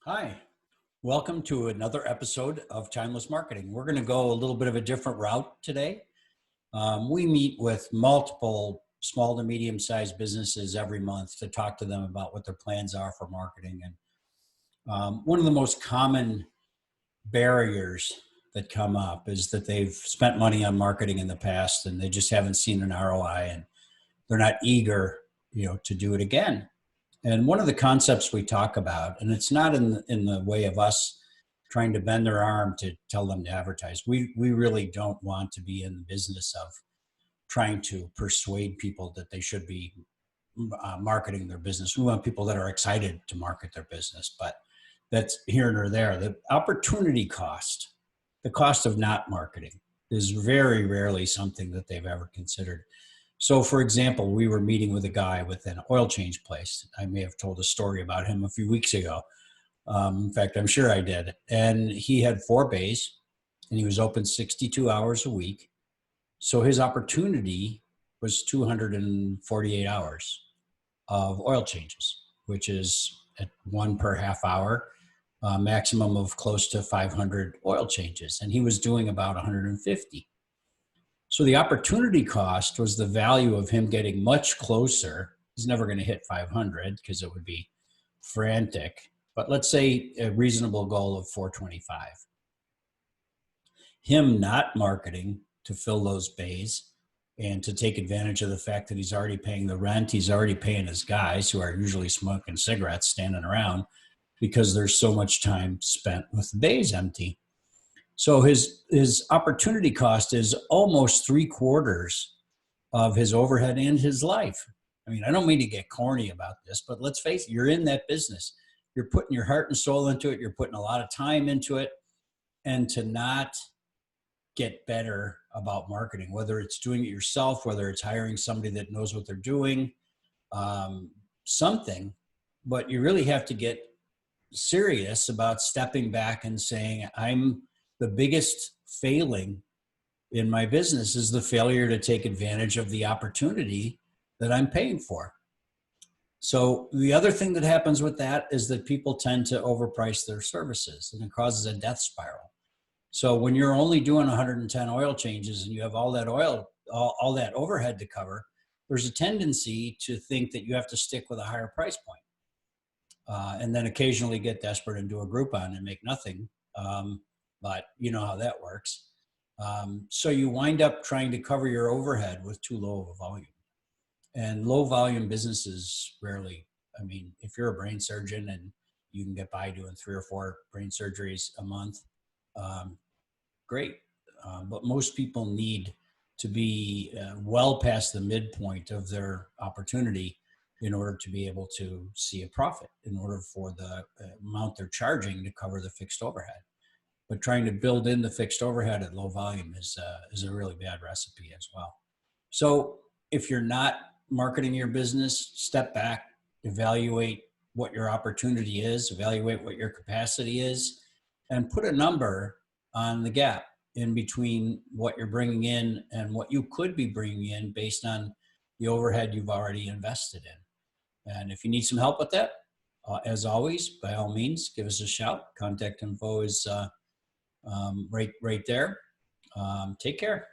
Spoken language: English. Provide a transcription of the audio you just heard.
Hi, welcome to another episode of Timeless Marketing. We're going to go a little bit of a different route today. We meet with multiple small to medium sized businesses every month to talk to them about what their plans are for marketing. And one of the most common barriers that come up is that they've spent money on marketing in the past and they just haven't seen an ROI and they're not eager, to do it again. And one of the concepts we talk about, and it's not in the way of us trying to bend their arm to tell them to advertise. We really don't want to be in the business of trying to persuade people that they should be marketing their business. We want people that are excited to market their business, but that's here or there. The opportunity cost, the cost of not marketing, is very rarely something that they've ever considered. So, for example, we were meeting with a guy with an oil change place. I may have told a story about him a few weeks ago. In fact, I'm sure I did. And he had 4 bays and he was open 62 hours a week. So his opportunity was 248 hours of oil changes, which is at one per half hour, maximum of close to 500 oil changes. And he was doing about 150. So the opportunity cost was the value of him getting much closer. He's never going to hit 500 because it would be frantic. But let's say a reasonable goal of 425. Him not marketing to fill those bays and to take advantage of the fact that he's already paying the rent, he's already paying his guys who are usually smoking cigarettes standing around because there's so much time spent with the bays empty. So his opportunity cost is almost 3/4 of his overhead and his life. I mean, I don't mean to get corny about this, but let's face it, you're in that business. You're putting your heart and soul into it. You're putting a lot of time into it. And to not get better about marketing, whether it's doing it yourself, whether it's hiring somebody that knows what they're doing, something, but you really have to get serious about stepping back and saying, the biggest failing in my business is the failure to take advantage of the opportunity that I'm paying for. So the other thing that happens with that is that people tend to overprice their services and it causes a death spiral. So when you're only doing 110 oil changes and you have all that all that overhead to cover, there's a tendency to think that you have to stick with a higher price point. And then occasionally get desperate and do a Groupon and make nothing. But you know how that works. So you wind up trying to cover your overhead with too low of a volume. And low volume businesses rarely, I mean, if you're a brain surgeon and you can get by doing 3 or 4 brain surgeries a month, great. But most people need to be well past the midpoint of their opportunity in order to be able to see a profit, in order for the amount they're charging to cover the fixed overhead. But trying to build in the fixed overhead at low volume is a really bad recipe as well. So if you're not marketing your business, step back, evaluate what your opportunity is, evaluate what your capacity is, and put a number on the gap in between what you're bringing in and what you could be bringing in based on the overhead you've already invested in. And if you need some help with that, as always, by all means, give us a shout. Contact info is right there. Take care.